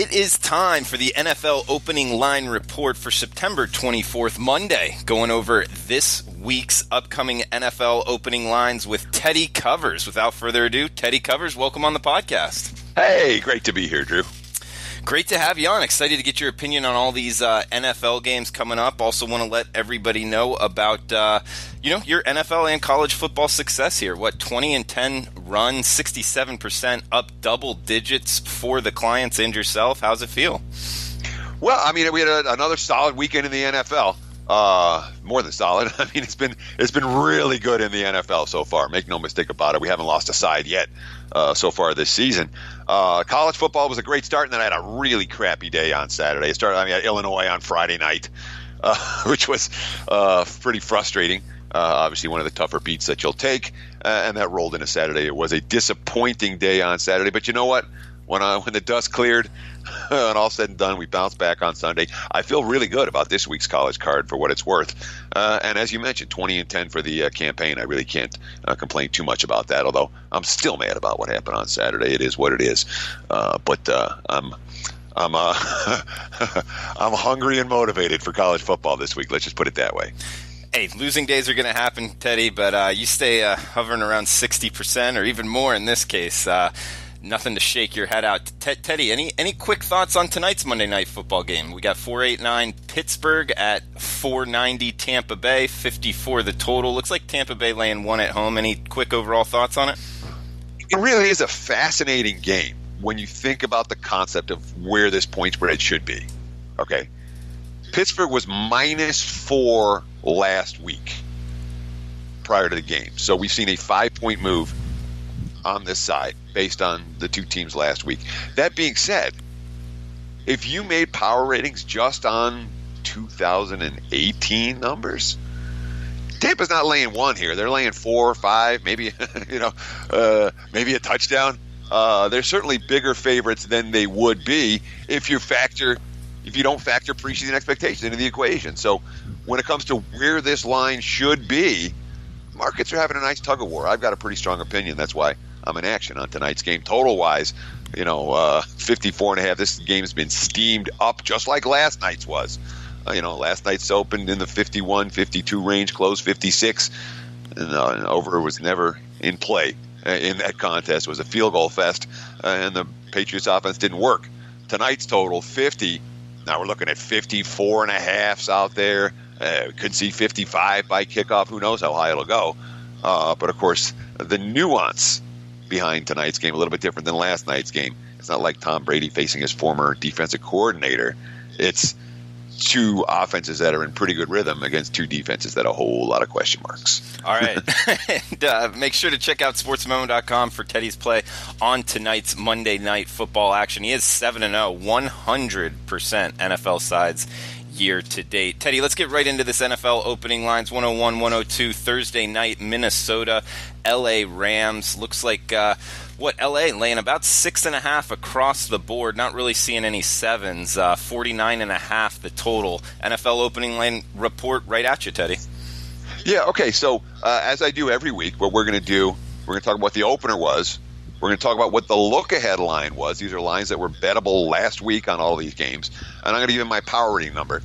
It is time for the NFL opening line report for September 24th, Monday. Going over this week's upcoming NFL opening lines with Teddy Covers. Without further ado, Teddy Covers, welcome on the podcast. Hey, great to be here, Drew. Great to have you on. Excited to get your opinion on all these NFL games coming up. Also want to let everybody know about your NFL and college football success here. 20-10 run, 67% up double digits for the clients and yourself. How's it feel? Well, I mean, we had another solid weekend in the NFL. More than solid. I mean, it's been really good in the NFL so far. Make no mistake about it. We haven't lost a side yet so far this season. College football was a great start, and then I had a really crappy day on Saturday. I had Illinois on Friday night, which was pretty frustrating. Obviously, one of the tougher beats that you'll take, and that rolled into Saturday. It was a disappointing day on Saturday, but you know what? When the dust cleared and all said and done, we bounced back on Sunday. I feel really good about this week's college card for what it's worth. And as you mentioned, 20-10 for the campaign. I really can't complain too much about that, although I'm still mad about what happened on Saturday. It is what it is. But I'm I'm hungry and motivated for college football this week. Let's just put it that way. Hey, losing days are going to happen, Teddy, but you stay hovering around 60% or even more in this case. Nothing to shake your head out. Teddy, any quick thoughts on tonight's Monday Night Football game? We got 489 Pittsburgh at 490 Tampa Bay, 54 the total. Looks like Tampa Bay laying one at home. Any quick overall thoughts on it? It really is a fascinating game when you think about the concept of where this point spread should be. Okay. Pittsburgh was -4 last week prior to the game. So we've seen a 5-point move on this side based on the two teams last week. That being said, if you made power ratings just on 2018 numbers, Tampa's not laying one here. They're laying 4 or 5, maybe maybe a touchdown. They're certainly bigger favorites than they would be if you don't factor preseason expectations into the equation. So when it comes to where this line should be, markets are having a nice tug of war. I've got a pretty strong opinion. That's why I'm in action on tonight's game. Total wise, 54.5. This game's been steamed up just like last night's was. Last night's opened in the 51, 52 range, closed 56, and over was never in play in that contest. It was a field goal fest, and the Patriots offense didn't work. Tonight's total 50. Now we're looking at 54.5s out there. We could see 55 by kickoff. Who knows how high it'll go? But of course, the nuance behind tonight's game a little bit different than last night's game. It's not like Tom Brady facing his former defensive coordinator. It's two offenses that are in pretty good rhythm against two defenses that have a whole lot of question marks. All right. And, make sure to check out sportsmemo.com for Teddy's play on tonight's Monday Night Football action. He is 7-0, 100% NFL sides year to date. Teddy, let's get right into this NFL opening lines. 101, 102, Thursday night, Minnesota, LA Rams. Looks like, LA laying about 6.5 across the board. Not really seeing any sevens. 49.5 the total. NFL opening line report right at you, Teddy. Yeah, okay. So as I do every week, what we're going to do, we're going to talk about what the opener was. We're going to talk about what the look-ahead line was. These are lines that were bettable last week on all these games. And I'm going to give you my power rating number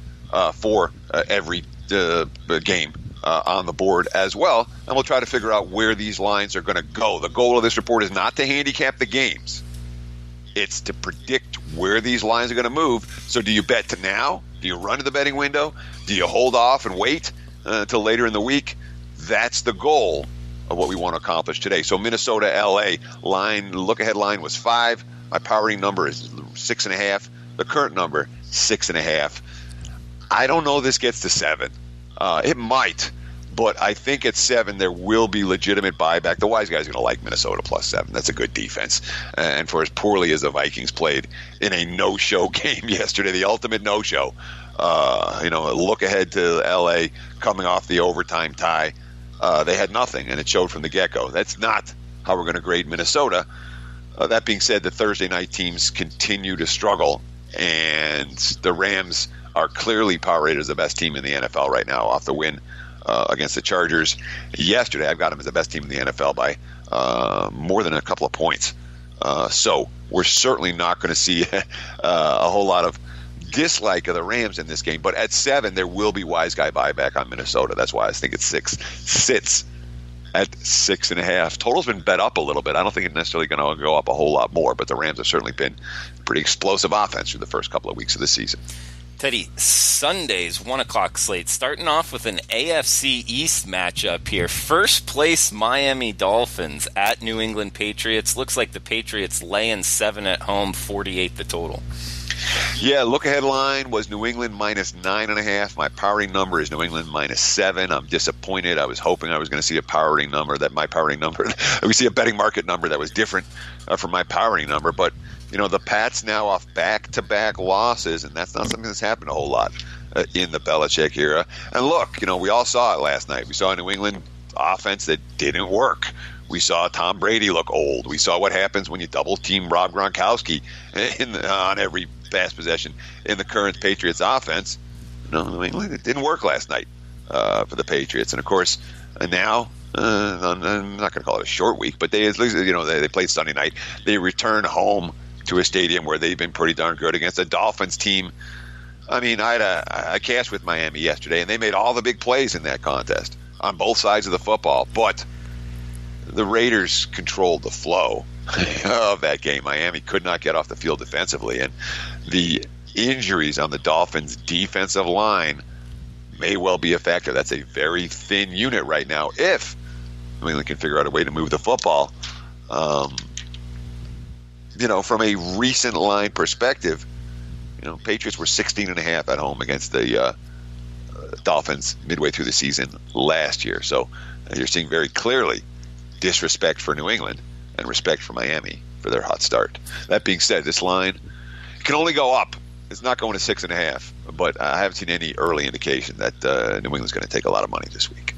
for every game on the board as well. And we'll try to figure out where these lines are going to go. The goal of this report is not to handicap the games. It's to predict where these lines are going to move. So do you bet to now? Do you run to the betting window? Do you hold off and wait until later in the week? That's the goal of what we want to accomplish today. So Minnesota, LA line, look-ahead line was 5. My power rating number is 6.5. The current number, 6.5. I don't know this gets to 7. It might, but I think at 7 there will be legitimate buyback. The wise guy's going to like Minnesota plus 7. That's a good defense. And for as poorly as the Vikings played in a no-show game yesterday, the ultimate no-show, a look ahead to LA coming off the overtime tie. They had nothing, and it showed from the get-go. That's not how we're going to grade Minnesota. That being said, the Thursday night teams continue to struggle, and the Rams are clearly power rated as the best team in the NFL right now off the win against the Chargers yesterday. I've got them as the best team in the NFL by more than a couple of points. So we're certainly not going to see a whole lot of dislike of the Rams in this game. But at 7, there will be wise guy buyback on Minnesota. That's why I think it's 6. Sits at 6.5. Total's been bet up a little bit. I don't think it's necessarily going to go up a whole lot more, but the Rams have certainly been pretty explosive offense through the first couple of weeks of the season. Teddy, Sunday's 1 o'clock slate, starting off with an AFC East matchup here. First place Miami Dolphins at New England Patriots. Looks like the Patriots laying 7 at home, 48 the total. Yeah, look-ahead line was New England minus 9.5. My powering number is New England minus 7. I'm disappointed. I was hoping I was going to see a powering number, we see a betting market number that was different from my powering number. But, the Pats now off back-to-back losses, and that's not something that's happened a whole lot in the Belichick era. And look, we all saw it last night. We saw a New England offense that didn't work. We saw Tom Brady look old. We saw what happens when you double-team Rob Gronkowski on every pass possession in the current Patriots offense. New England, it didn't work last night for the Patriots. And, of course, now, I'm not going to call it a short week, but they played Sunday night. They return home to a stadium where they've been pretty darn good against a Dolphins team. I mean, I had a cash with Miami yesterday, and they made all the big plays in that contest on both sides of the football. But the Raiders controlled the flow of that game. Miami could not get off the field defensively, and the injuries on the Dolphins' defensive line may well be a factor. That's a very thin unit right now. If New England can figure out a way to move the football, from a recent line perspective, Patriots were 16.5 at home against the Dolphins midway through the season last year. So you're seeing very clearly disrespect for New England and respect for Miami for their hot start. That being said, this line can only go up. It's not going to 6.5, but I haven't seen any early indication that New England's going to take a lot of money this week.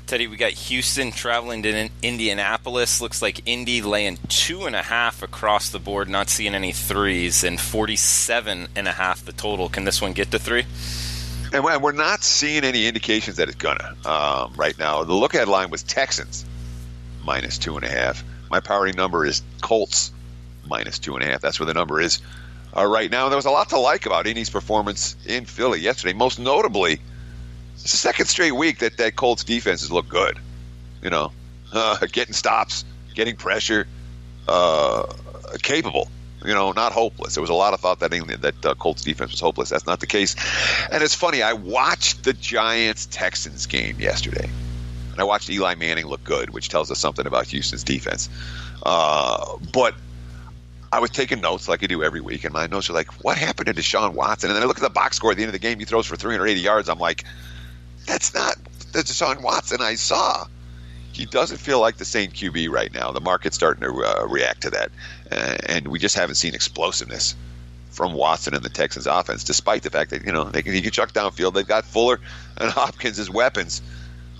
Teddy, we got Houston traveling to Indianapolis. Looks like Indy laying 2.5 across the board, not seeing any threes, and 47.5 the total. Can this one get to 3? And we're not seeing any indications that it's gonna right now. The look-ahead line was Texans minus 2.5. My powering number is Colts minus 2.5. That's where the number is right now. And there was a lot to like about Indy's performance in Philly yesterday. Most notably, it's the second straight week that Colts defense has looked good. Getting stops, getting pressure, capable. Not hopeless. There was a lot of thought that Colts defense was hopeless. That's not the case. And it's funny, I watched the Giants-Texans game yesterday, and I watched Eli Manning look good, which tells us something about Houston's defense. But I was taking notes like I do every week, and my notes are like, what happened to Deshaun Watson? And then I look at the box score at the end of the game. He throws for 380 yards. I'm like, that's not the Deshaun Watson I saw. He doesn't feel like the same QB right now. The market's starting to react to that. And we just haven't seen explosiveness from Watson and the Texans offense, despite the fact that, he can chuck downfield. They've got Fuller and Hopkins as weapons,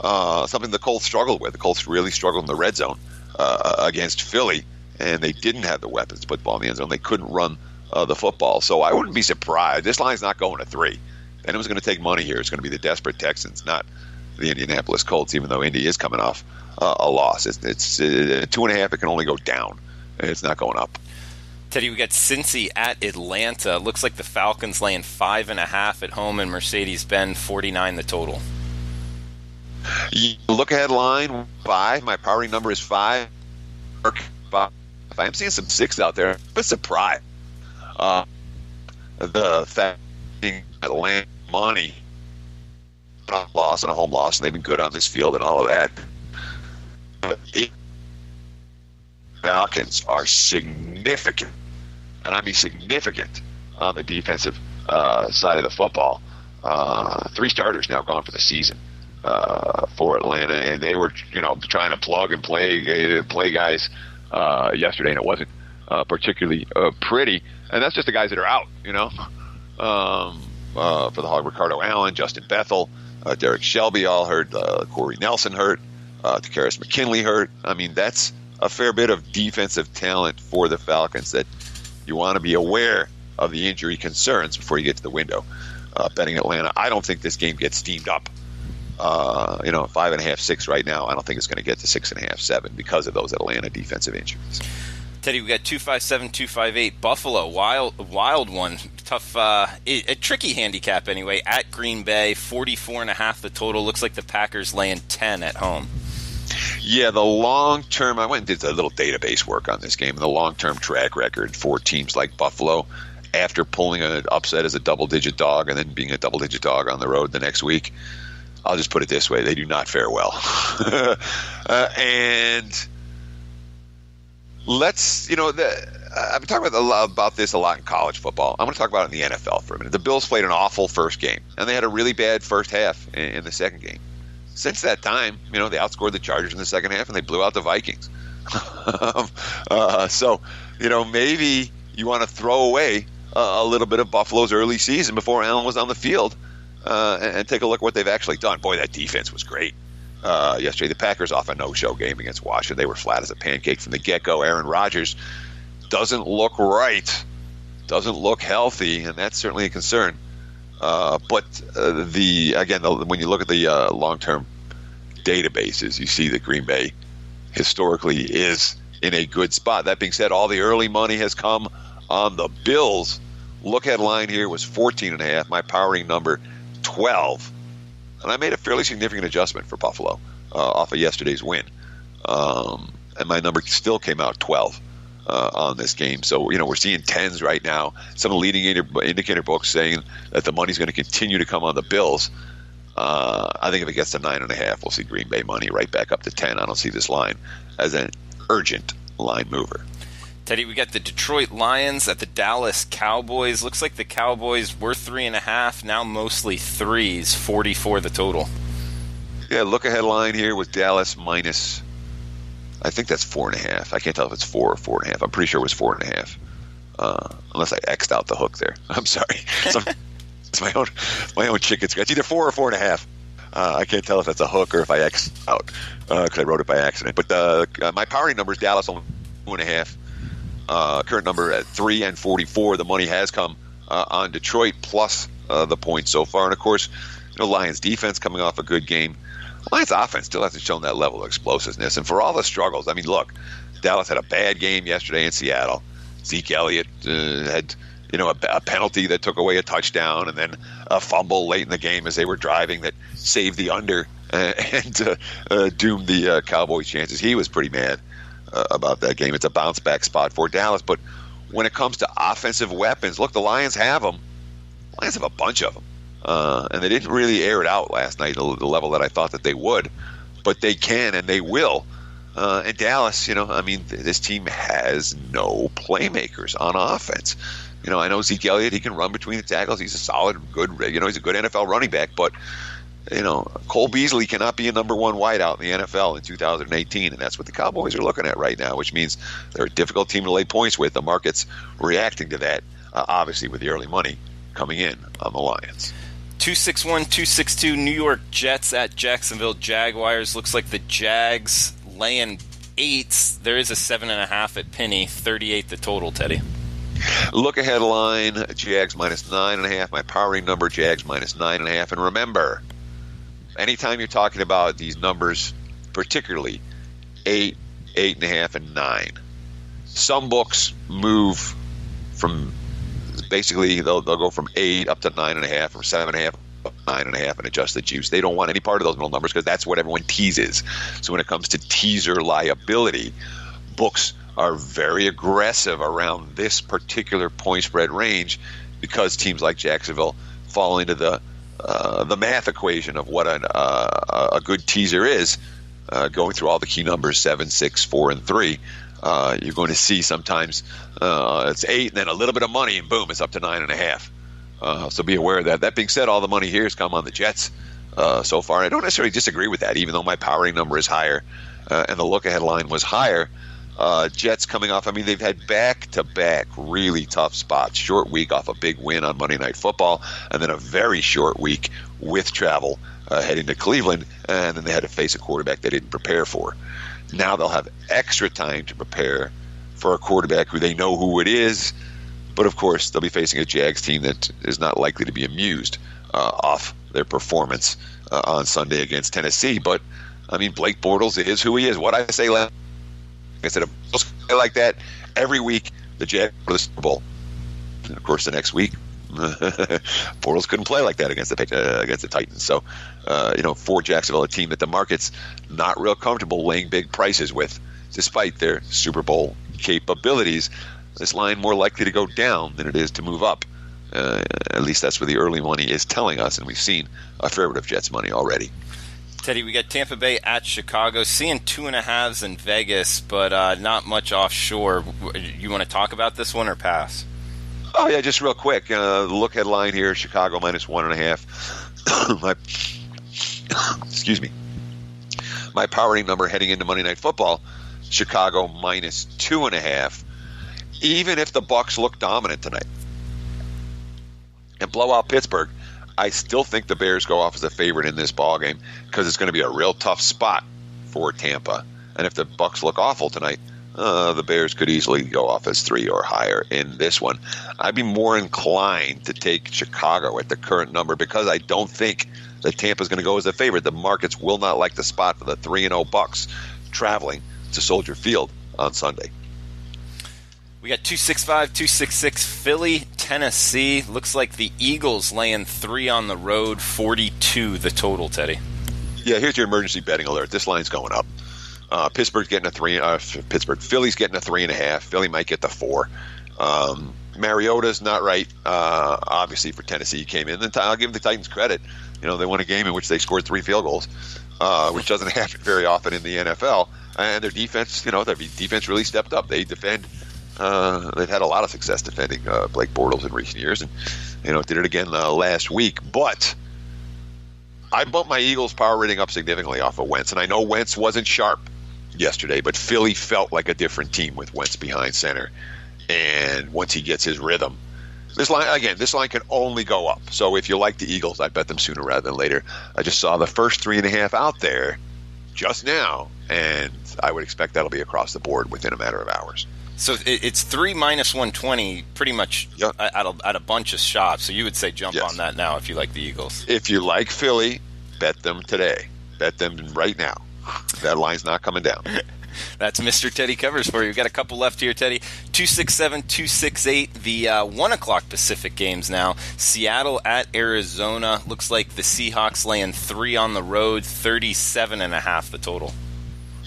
something the Colts struggled with. The Colts really struggled in the red zone against Philly, and they didn't have the weapons to put the ball in the end zone. They couldn't run the football. So I wouldn't be surprised. This line's not going to 3. And it was going to take money here. It's going to be the desperate Texans, not the Indianapolis Colts, even though Indy is coming off a loss. It's 2.5. It can only go down. It's not going up. Teddy, we got Cincy at Atlanta. Looks like the Falcons laying 5.5 at home in Mercedes-Benz, 49 the total. Look ahead line 5. My powering number is 5. I'm seeing some 6 out there. I'm surprised. The fact that Atlanta money loss and a home loss, and they've been good on this field and all of that. But the Falcons are significant, and I mean significant, on the defensive side of the football. 3 starters now gone for the season for Atlanta, and they were trying to plug and play guys yesterday, and it wasn't particularly pretty. And that's just the guys that are out, for the Hog, Ricardo Allen, Justin Bethel, Derek Shelby all hurt, Corey Nelson hurt, Takaris McKinley hurt. I mean, that's a fair bit of defensive talent for the Falcons that you want to be aware of the injury concerns before you get to the window. Betting Atlanta, I don't think this game gets steamed up. 5.5, 6 right now. I don't think it's going to get to 6.5, 7 because of those Atlanta defensive injuries. Teddy, we got 257, 258. Buffalo, wild one. Tough, a tricky handicap anyway. At Green Bay, 44.5 the total. Looks like the Packers laying 10 at home. Yeah, the long-term, I went and did a little database work on this game. The long-term track record for teams like Buffalo, after pulling an upset as a double-digit dog and then being a double-digit dog on the road the next week, I'll just put it this way, they do not fare well. And let's, I've been talking about this a lot in college football. I'm going to talk about it in the NFL for a minute. The Bills played an awful first game, and they had a really bad first half in the second game. Since that time, they outscored the Chargers in the second half, and they blew out the Vikings. So, maybe you want to throw away a little bit of Buffalo's early season before Allen was on the field and take a look at what they've actually done. Boy, that defense was great yesterday. The Packers off a no-show game against Washington. They were flat as a pancake from the get-go. Aaron Rodgers doesn't look right, doesn't look healthy, and that's certainly a concern. But when you look at the long-term databases, you see that Green Bay historically is in a good spot. That being said, all the early money has come on the Bills. Look-ahead line here was 14.5. My powering number, 12. And I made a fairly significant adjustment for Buffalo off of yesterday's win. And my number still came out 12 on this game. So, we're seeing 10s right now. Some of the leading indicator books saying that the money's going to continue to come on the Bills. I think if it gets to 9.5, we'll see Green Bay money right back up to 10. I don't see this line as an urgent line mover. Teddy, we got the Detroit Lions at the Dallas Cowboys. Looks like the Cowboys were 3.5, now mostly 3s, 44 the total. Yeah, look-ahead line here with Dallas minus, I think that's 4.5. I can't tell if it's 4 or 4.5. I'm pretty sure it was 4.5, unless I X'd out the hook there. I'm sorry. It's my own chicken scratch. Either 4 or 4.5. I can't tell if that's a hook or if I X'd out because I wrote it by accident. But my powering number is Dallas on 2.5. Current number at 3 and 44. The money has come on Detroit plus the points so far. And, of course, Lions defense coming off a good game. Lions offense still hasn't shown that level of explosiveness. And for all the struggles, look, Dallas had a bad game yesterday in Seattle. Zeke Elliott had, a penalty that took away a touchdown and then a fumble late in the game as they were driving that saved the under and doomed the Cowboys' chances. He was pretty mad about that game. It's a bounce-back spot for Dallas. But when it comes to offensive weapons, look, the Lions have them. The Lions have a bunch of them. And they didn't really air it out last night to the level that I thought that they would. But they can and they will. And Dallas, this team has no playmakers on offense. I know Zeke Elliott, he can run between the tackles. He's a solid, good, he's a good NFL running back. But, Cole Beasley cannot be a number one wideout in the NFL in 2018. And that's what the Cowboys are looking at right now, which means they're a difficult team to lay points with. The market's reacting to that, obviously, with the early money coming in on the Lions. 261, 262, New York Jets at Jacksonville Jaguars. Looks like the Jags laying 8s. There is a 7.5 at Penny, 38 the total, Teddy. Look ahead line, Jags minus 9.5. My powering number, Jags minus 9.5. And remember, anytime you're talking about these numbers, particularly 8, 8.5, and 9, some books move from basically they'll go from 8 up to 9.5, from 7.5 up to 9.5, and adjust the juice. They don't want any part of those middle numbers because that's what everyone teases. So when it comes to teaser liability, books are very aggressive around this particular point spread range because teams like Jacksonville fall into the math equation of what a good teaser is. Going through all the key numbers 7, 6, 4, and 3. You're going to see sometimes it's 8 and then a little bit of money and boom, it's up to 9.5. So be aware of that. That being said, all the money here has come on the Jets so far. I don't necessarily disagree with that, even though my powering number is higher and the look-ahead line was higher. Jets coming off, they've had back-to-back really tough spots. Short week off a big win on Monday Night Football, and then a very short week with travel heading to Cleveland, and then they had to face a quarterback they didn't prepare for. Now they'll have extra time to prepare for a quarterback who they know who it is, but of course they'll be facing a Jags team that is not likely to be amused off their performance on Sunday against Tennessee. But, Blake Bortles is who he is. What I say last I said, like that every week. The Jaguars go to the Super Bowl. And of course, the next week, Bortles couldn't play like that against the Titans. So, for Jacksonville, a team that the market's not real comfortable laying big prices with, despite their Super Bowl capabilities, this line more likely to go down than it is to move up. At least that's what the early money is telling us, and we've seen a fair bit of Jets money already. Teddy, we got Tampa Bay at Chicago, seeing 2.5s in Vegas, but not much offshore. You want to talk about this one or pass? Oh, yeah, just real quick. Look headline here, Chicago minus 1.5. Excuse me. My powering number heading into Monday Night Football, Chicago minus 2.5. Even if the Bucs look dominant tonight and blow out Pittsburgh, I still think the Bears go off as a favorite in this ballgame because it's going to be a real tough spot for Tampa. And if the Bucs look awful tonight, the Bears could easily go off as 3 or higher in this one. I'd be more inclined to take Chicago at the current number because I don't think that Tampa's going to go as a favorite. The markets will not like the spot for the 3-0 Bucs traveling to Soldier Field on Sunday. We got 265, 266 Philly, Tennessee. Looks like the Eagles laying 3 on the road, 42 the total, Teddy. Yeah, here's your emergency betting alert. This line's going up. Pittsburgh's getting a 3. Philly's getting a 3.5. Philly might get the 4. Mariota's not right. Obviously, for Tennessee, he came in. I'll give the Titans credit. They won a game in which they scored 3 field goals, which doesn't happen very often in the NFL. And their defense, their defense really stepped up. They defend. They've had a lot of success defending Blake Bortles in recent years, and did it again last week. But I bumped my Eagles power rating up significantly off of Wentz, and I know Wentz wasn't sharp yesterday, but Philly felt like a different team with Wentz behind center. And once he gets his rhythm, this line can only go up. So if you like the Eagles, I'd bet them sooner rather than later. I just saw the first 3.5 out there just now, and I would expect that'll be across the board within a matter of hours. So it's 3 minus 120 pretty much at a bunch of shops. So you would say jump on that now if you like the Eagles. If you like Philly, bet them today. Bet them right now. That line's not coming down. That's Mr. Teddy Covers for you. We've got a couple left here, Teddy. 267, 268, the 1 o'clock Pacific games now. Seattle at Arizona. Looks like the Seahawks laying 3 on the road, 37.5 the total.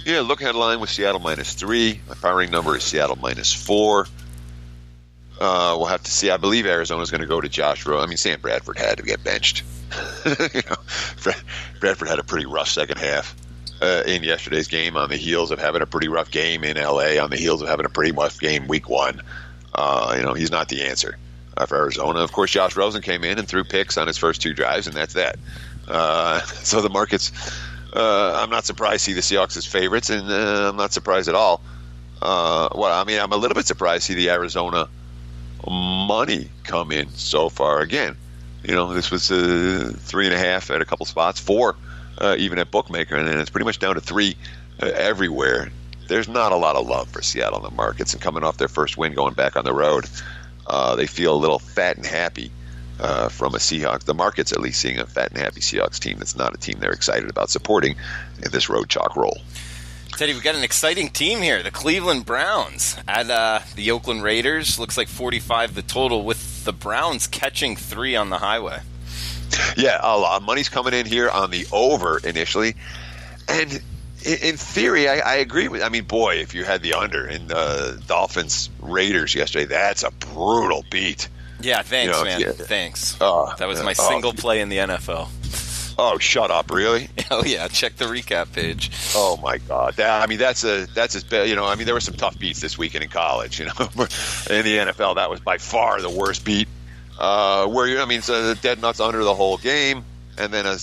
Yeah, look headline with Seattle minus 3. My powering number is Seattle minus 4. We'll have to see. I believe Arizona's going to go to Josh Rowe. Sam Bradford had to get benched. Bradford had a pretty rough second half in yesterday's game on the heels of having a pretty rough game in L.A., on the heels of having a pretty rough game week 1. He's not the answer for Arizona. Of course, Josh Rosen came in and threw picks on his first 2 drives, and that's that. So the markets... I'm not surprised to see the Seahawks as favorites, and I'm not surprised at all. I'm a little bit surprised to see the Arizona money come in so far. Again, this was 3.5 at a couple spots, 4 even at Bookmaker, and then it's pretty much down to 3 everywhere. There's not a lot of love for Seattle in the markets, and coming off their first win going back on the road, they feel a little fat and happy. From a Seahawks, the market's at least seeing a fat and happy Seahawks team that's not a team they're excited about supporting in this road chalk roll. Teddy, we've got an exciting team here. The Cleveland Browns at the Oakland Raiders. Looks like 45 the total, with the Browns catching 3 on the highway. Yeah, a lot of money's coming in here on the over initially. And in theory, I agree with. If you had the under in the Dolphins Raiders yesterday, that's a brutal beat. Yeah, thanks, man. Yeah. Thanks. That was my single play in the NFL. Oh, shut up! Really? Oh yeah, check the recap page. Oh my God! That's as bad. There were some tough beats this weekend in college. In the NFL, that was by far the worst beat. So the dead nuts under the whole game, and then a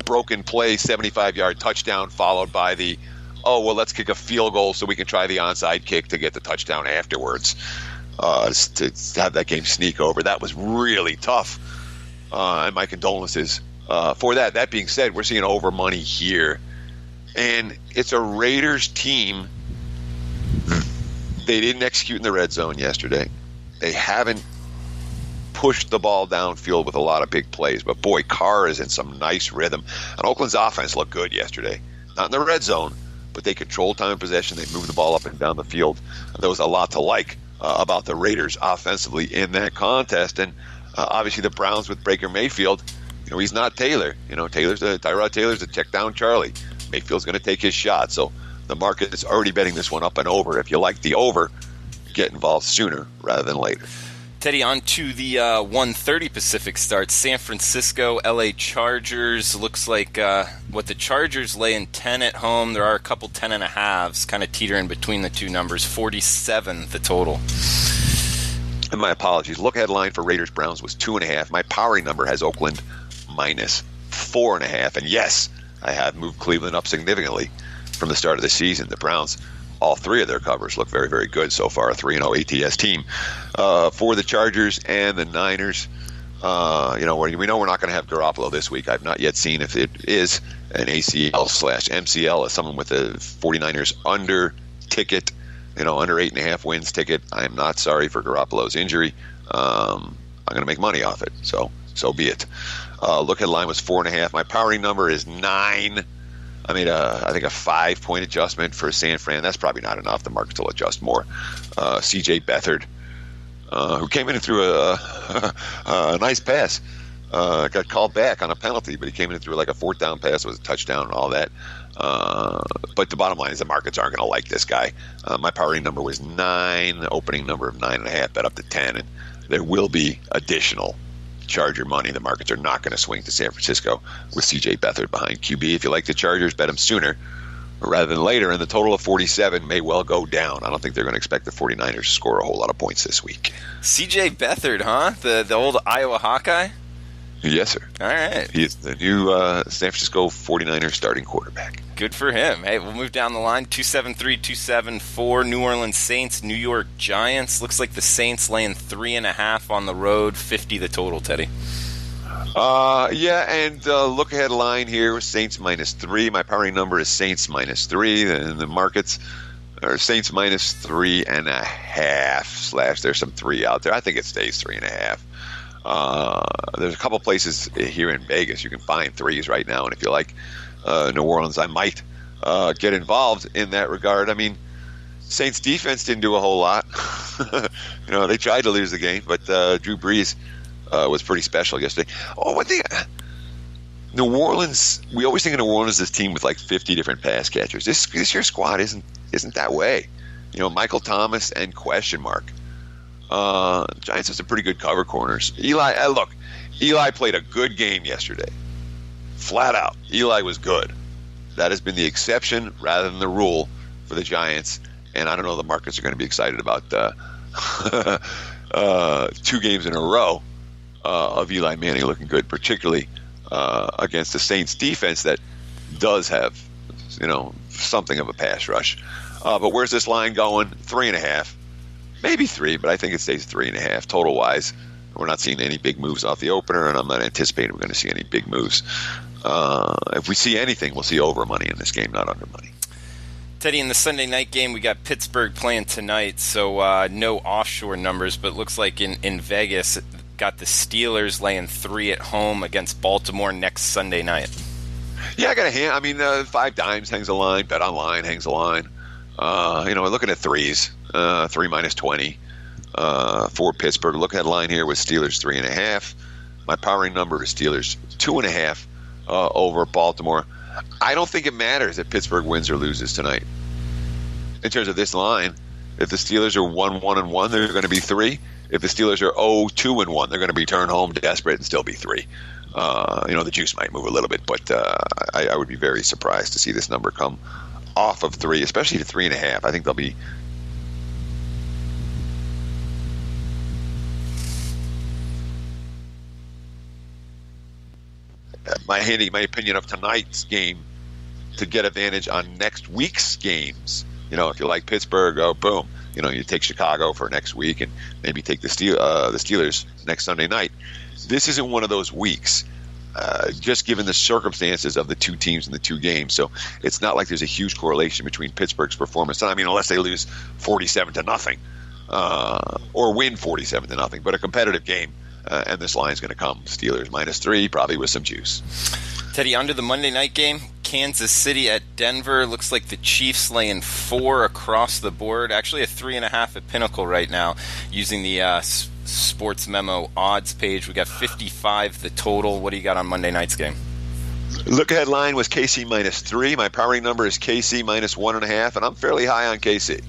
broken play, 75-yard touchdown, followed by the let's kick a field goal so we can try the onside kick to get the touchdown afterwards. To have that game sneak over. That was really tough. And my condolences for that. That being said, we're seeing over money here. And it's a Raiders team. They didn't execute in the red zone yesterday. They haven't pushed the ball downfield with a lot of big plays. But, boy, Carr is in some nice rhythm. And Oakland's offense looked good yesterday. Not in the red zone, but they controlled time of possession. They moved the ball up and down the field. There was a lot to like about the Raiders offensively in that contest. And obviously the Browns with Baker Mayfield, he's not Taylor. Tyrod Taylor's a check down Charlie. Mayfield's going to take his shot. So the market is already betting this one up and over. If you like the over, get involved sooner rather than later. Teddy, on to the 1:30 Pacific start. San Francisco, LA Chargers. Looks like the Chargers lay in 10 at home. There are a couple 10.5s, kind of teetering between the two numbers. 47 the total. And my apologies. Look ahead line for Raiders Browns was 2.5. My powering number has Oakland minus 4.5. And yes, I have moved Cleveland up significantly from the start of the season. The Browns, all three of their covers look very, very good so far. A 3-0 ATS team. For the Chargers and the Niners, we know we're not going to have Garoppolo this week. I've not yet seen if it is an ACL/MCL as someone with a 49ers under ticket, under 8.5 wins ticket. I am not sorry for Garoppolo's injury. I'm going to make money off it. So be it. Look at line was 4.5. My powering number is 9. I made I think a 5-point adjustment for San Fran. That's probably not enough. The market will adjust more. CJ Beathard, who came in and threw a nice pass, got called back on a penalty, but he came in and threw like a 4th down pass. It was a touchdown and all that. But the bottom line is the markets aren't going to like this guy. My powering number was 9, the opening number of 9.5, bet up to 10, and there will be additional Charger money. The markets are not going to swing to San Francisco with CJ Beathard behind QB. If you like the Chargers, bet them sooner rather than later, and the total of 47 may well go down. I don't think they're going to expect the 49ers to score a whole lot of points this week. CJ Beathard, huh? The old Iowa Hawkeye? Yes, sir. All right. He is the new San Francisco 49ers starting quarterback. Good for him. Hey, we'll move down the line. 273, 274. New Orleans Saints, New York Giants. Looks like the Saints laying 3.5 on the road. 50 the total, Teddy. And look ahead line here, Saints minus 3. My powering number is Saints minus 3. And the markets are Saints minus 3.5 / there's some 3 out there. I think it stays 3.5. There's a couple places here in Vegas you can find 3s right now, and if you like New Orleans, I might get involved in that regard. I mean, Saints defense didn't do a whole lot. They tried to lose the game, but Drew Brees was pretty special yesterday. Oh, one thing, New Orleans, we always think of New Orleans as this team with like 50 different pass catchers. This year's squad isn't that way. Michael Thomas and question mark. Giants have some pretty good cover corners. Eli played a good game yesterday. Flat out. Eli was good. That has been the exception rather than the rule for the Giants. And I don't know, the markets are going to be excited about 2 games in a row of Eli Manning looking good, particularly against the Saints defense that does have, something of a pass rush. But where's this line going? 3.5. Maybe 3, but I think it stays 3.5 total wise. We're not seeing any big moves off the opener, and I'm not anticipating we're going to see any big moves. If we see anything, we'll see over money in this game, not under money. Teddy, in the Sunday night game, we got Pittsburgh playing tonight, so no offshore numbers, but it looks like in Vegas, got the Steelers laying 3 at home against Baltimore next Sunday night. Yeah, I got a hand. I mean, 5 Dimes hangs a line, Bet Online hangs a line. Looking at 3s, 3 minus 20 for Pittsburgh. Look at line here with Steelers 3.5. My powering number is Steelers 2.5 over Baltimore. I don't think it matters if Pittsburgh wins or loses tonight. In terms of this line, if the Steelers are 1-1-1, they're going to be 3. If the Steelers are 0-2-1, they're going to be turn home desperate and still be 3. The juice might move a little bit, but I would be very surprised to see this number come off of 3, especially to 3.5. I think they'll be. My opinion of tonight's game to get advantage on next week's games. If you like Pittsburgh, boom. You take Chicago for next week and maybe take the Steelers next Sunday night. This isn't one of those weeks, just given the circumstances of the 2 teams in the 2 games. So it's not like there's a huge correlation between Pittsburgh's performance. I mean, unless they lose 47-0 or win 47-0, but a competitive game. And this line's going to come Steelers minus 3, probably with some juice. Teddy, under the Monday night game, Kansas City at Denver. Looks like the Chiefs laying 4 across the board. Actually, a 3.5 at Pinnacle right now using the Sports Memo odds page. We got 55 the total. What do you got on Monday night's game? Look ahead line was KC -3. My powering number is KC -1.5, and I'm fairly high on KC.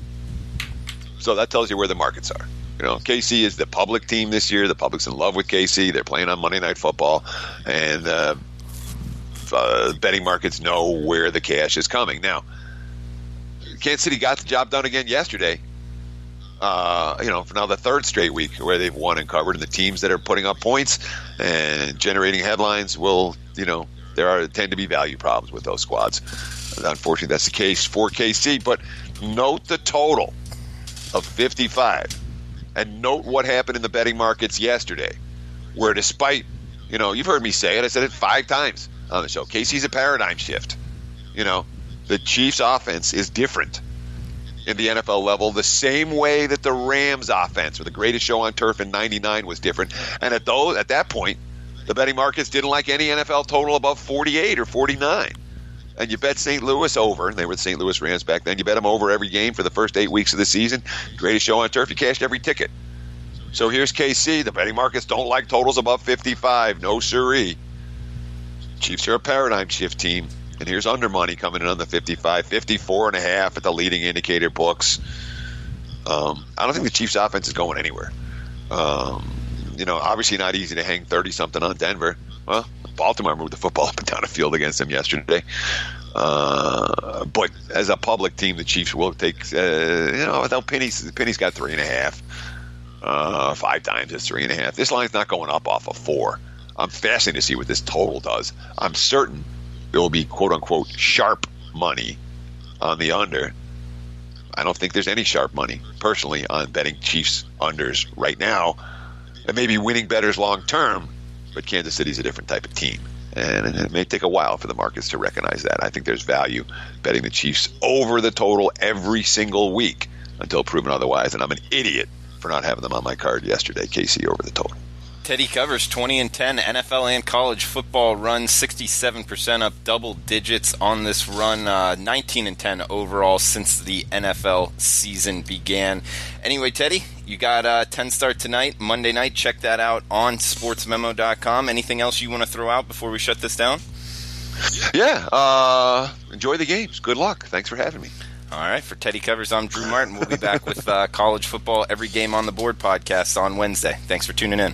So that tells you where the markets are. You know, KC is the public team this year. The public's in love with KC. They're playing on Monday Night Football, and betting markets know where the cash is coming. Now, Kansas City got the job done again yesterday. For now the third straight week where they've won and covered, and the teams that are putting up points and generating headlines will, tend to be value problems with those squads. Unfortunately, that's the case for KC. But note the total of 55. And note what happened in the betting markets yesterday, where despite, you've heard me say it, I said it 5 times on the show, KC's a paradigm shift. The Chiefs' offense is different in the NFL level, the same way that the Rams' offense, or the greatest show on turf in '99, was different. And at that point, the betting markets didn't like any NFL total above 48 or 49. And you bet St. Louis over, and they were the St. Louis Rams back then. You bet them over every game for the first 8 weeks of the season. Greatest show on turf. You cashed every ticket. So here's KC. The betting markets don't like totals above 55. No siree. Chiefs are a paradigm shift team. And here's under money coming in on the 55. 54.5 at the leading indicator books. I don't think the Chiefs' offense is going anywhere. Obviously not easy to hang 30-something on Denver. Well, Baltimore moved the football up and down the field against them yesterday. But as a public team, the Chiefs will take, without Penny's got 3.5. 5 times it's 3.5. This line's not going up off of 4. I'm fascinated to see what this total does. I'm certain there will be quote-unquote sharp money on the under. I don't think there's any sharp money, personally, on betting Chiefs unders right now. It may be winning bettors long-term, but Kansas City's a different type of team. And it may take a while for the markets to recognize that. I think there's value betting the Chiefs over the total every single week until proven otherwise. And I'm an idiot for not having them on my card yesterday. KC over the total. Teddy covers 20-10 NFL and college football run, 67% up, double digits on this run, 19-10 overall since the NFL season began. Anyway, Teddy, you got 10 start tonight, Monday night. Check that out on sportsmemo.com. Anything else you want to throw out before we shut this down? Yeah, enjoy the games. Good luck. Thanks for having me. All right, for Teddy Covers, I'm Drew Martin. We'll be back with College Football Every Game on the Board podcast on Wednesday. Thanks for tuning in.